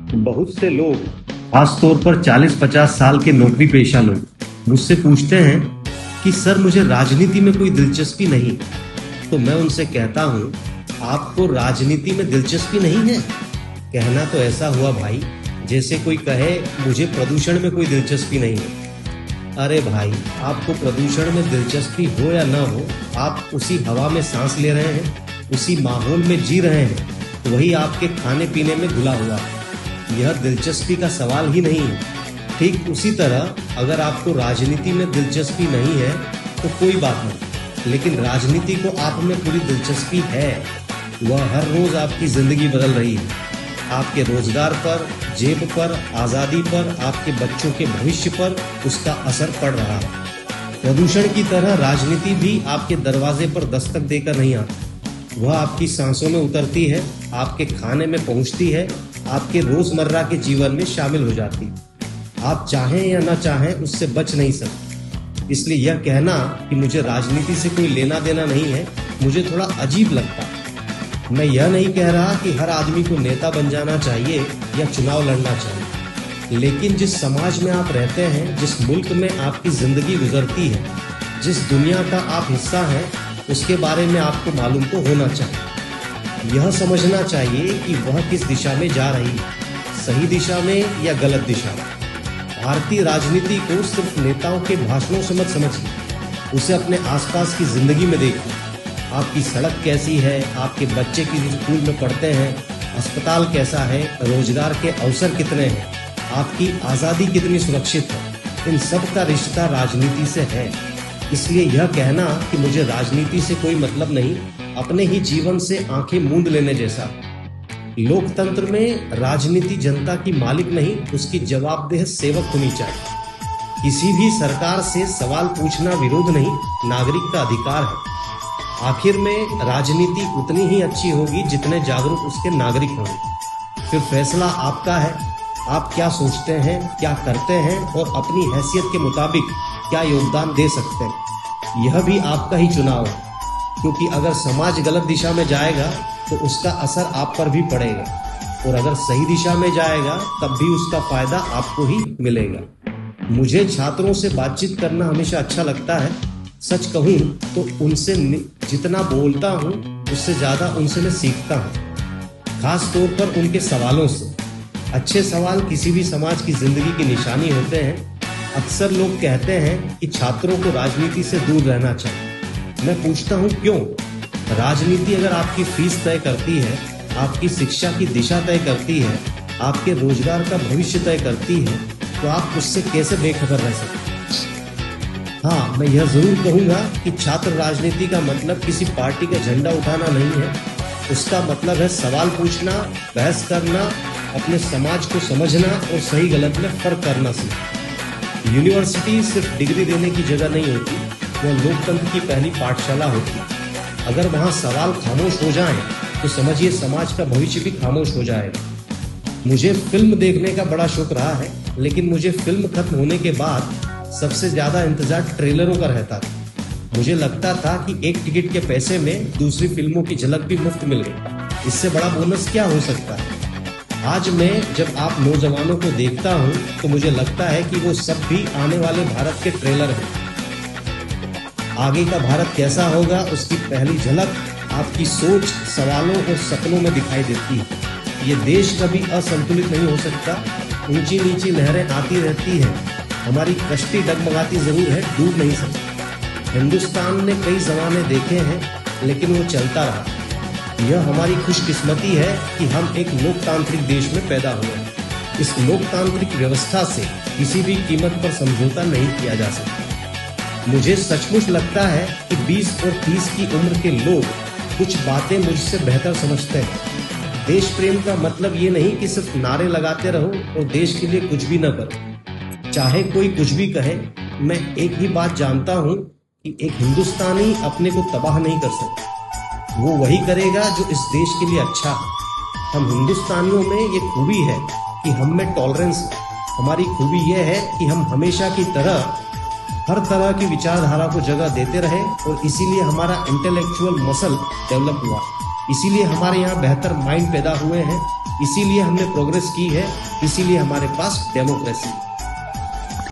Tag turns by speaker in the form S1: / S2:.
S1: बहुत से लोग, खासतौर पर 40-50 साल के नौकरी पेशा लोग, मुझसे पूछते हैं कि सर मुझे राजनीति में कोई दिलचस्पी नहीं। तो मैं उनसे कहता हूँ, आपको राजनीति में दिलचस्पी नहीं है? कहना तो ऐसा हुआ भाई जैसे कोई कहे मुझे प्रदूषण में कोई दिलचस्पी नहीं है। अरे भाई, आपको प्रदूषण में दिलचस्पी हो या ना हो, आप उसी हवा में सांस ले रहे हैं, उसी माहौल में जी रहे हैं, वही आपके खाने पीने में घुला हुआ है। यह दिलचस्पी का सवाल ही नहीं है। ठीक उसी तरह अगर आपको राजनीति में दिलचस्पी नहीं है तो कोई बात नहीं, लेकिन राजनीति को आप में पूरी दिलचस्पी है। वह हर रोज आपकी जिंदगी बदल रही है। आपके रोजगार पर, जेब पर, आज़ादी पर, आपके बच्चों के भविष्य पर उसका असर पड़ रहा है। प्रदूषण की तरह राजनीति भी आपके दरवाजे पर दस्तक देकर नहीं आती। वह आपकी सांसों में उतरती है, आपके खाने में पहुंचती है, आपके रोजमर्रा के जीवन में शामिल हो जाती है। आप चाहें या ना चाहें उससे बच नहीं सकते। इसलिए यह कहना कि मुझे राजनीति से कोई लेना देना नहीं है, मुझे थोड़ा अजीब लगता है। मैं यह नहीं कह रहा कि हर आदमी को नेता बन जाना चाहिए या चुनाव लड़ना चाहिए, लेकिन जिस समाज में आप रहते हैं, जिस मुल्क में आपकी जिंदगी गुजरती है, जिस दुनिया का आप हिस्सा हैं, उसके बारे में आपको मालूम तो होना चाहिए। यह समझना चाहिए कि वह किस दिशा में जा रही है, सही दिशा में या गलत दिशा में। भारतीय राजनीति को सिर्फ नेताओं के भाषणों से मत समझिए, उसे अपने आसपास की जिंदगी में देखिए। आपकी सड़क कैसी है, आपके बच्चे किस स्कूल में पढ़ते हैं, अस्पताल कैसा है, रोजगार के अवसर कितने हैं, आपकी आज़ादी कितनी सुरक्षित है, इन सब का रिश्ता राजनीति से है। इसलिए यह कहना कि मुझे राजनीति से कोई मतलब नहीं, अपने ही जीवन से आंखें मूंद लेने जैसा। लोकतंत्र में राजनीति जनता की मालिक नहीं, उसकी जवाबदेह सेवक होनी चाहिए। किसी भी सरकार से सवाल पूछना विरोध नहीं, नागरिक का अधिकार है। आखिर में राजनीति उतनी ही अच्छी होगी जितने जागरूक उसके नागरिक होंगे। फिर फैसला आपका है, आप क्या सोचते हैं, क्या करते हैं और अपनी हैसियत के मुताबिक क्या योगदान दे सकते हैं। यह भी आपका ही चुनाव है, क्योंकि अगर समाज गलत दिशा में जाएगा तो उसका असर आप पर भी पड़ेगा, और अगर सही दिशा में जाएगा तब भी उसका फायदा आपको ही मिलेगा। मुझे छात्रों से बातचीत करना हमेशा अच्छा लगता है। सच कहूँ तो उनसे जितना बोलता हूँ उससे ज़्यादा उनसे मैं सीखता हूँ, खास तौर पर उनके सवालों से। अच्छे सवाल किसी भी समाज की जिंदगी की निशानी होते हैं। अक्सर लोग कहते हैं कि छात्रों को राजनीति से दूर रहना चाहिए। मैं पूछता हूँ क्यों? राजनीति अगर आपकी फीस तय करती है, आपकी शिक्षा की दिशा तय करती है, आपके रोजगार का भविष्य तय करती है, तो आप उससे कैसे बेखबर रह सकते हैं? हाँ, मैं यह जरूर कहूँगा कि छात्र राजनीति का मतलब किसी पार्टी का झंडा उठाना नहीं है। उसका मतलब है सवाल पूछना, बहस करना, अपने समाज को समझना और सही गलत में फर्क करना सीखना। यूनिवर्सिटी सिर्फ डिग्री देने की जगह नहीं होती, वह लोकतंत्र की पहली पाठशाला होती है। अगर वहाँ सवाल खामोश हो जाएं, तो समझिए समाज का भविष्य भी खामोश हो जाएगा। मुझे फिल्म देखने का बड़ा शौक रहा है, लेकिन मुझे फिल्म खत्म होने के बाद सबसे ज्यादा इंतजार ट्रेलरों का रहता था। मुझे लगता था कि एक टिकट के पैसे में दूसरी फिल्मों की झलक भी मुफ्त मिल गई। इससे बड़ा बोनस क्या हो सकता है? आज मैं जब आप नौजवानों को देखता हूँ तो मुझे लगता है कि वो सब भी आने वाले भारत के ट्रेलर हैं। आगे का भारत कैसा होगा उसकी पहली झलक आपकी सोच, सवालों और सपनों में दिखाई देती है। ये देश कभी असंतुलित नहीं हो सकता। ऊंची नीची लहरें आती रहती हैं, हमारी कश्ती डगमगाती जरूर है, डूब नहीं सकती। हिंदुस्तान ने कई जमाने देखे हैं, लेकिन वो चलता रहा। यह हमारी खुशकिस्मती है कि हम एक लोकतांत्रिक देश में पैदा हुए हैं। इस लोकतांत्रिक व्यवस्था से किसी भी कीमत पर समझौता नहीं किया जा सकता। मुझे सचमुच लगता है कि 20 और 30 की उम्र के लोग कुछ बातें मुझसे बेहतर समझते हैं। देश प्रेम का मतलब ये नहीं कि सिर्फ नारे लगाते रहो और देश के लिए कुछ भी न करो। चाहे कोई कुछ भी कहे, मैं एक ही बात जानता हूँ कि एक हिंदुस्तानी अपने को तबाह नहीं कर सकता। वो वही करेगा जो इस देश के लिए अच्छा है। हम हिंदुस्तानियों में ये खूबी है कि हम में टॉलरेंस है। हमारी खूबी यह है कि हम हमेशा की तरह हर तरह की विचारधारा को जगह देते रहे, और इसीलिए हमारा इंटेलेक्चुअल मसल डेवलप हुआ। इसीलिए हमारे यहाँ बेहतर माइंड पैदा हुए हैं, इसीलिए हमने प्रोग्रेस की है, इसीलिए हमारे पास डेमोक्रेसी है।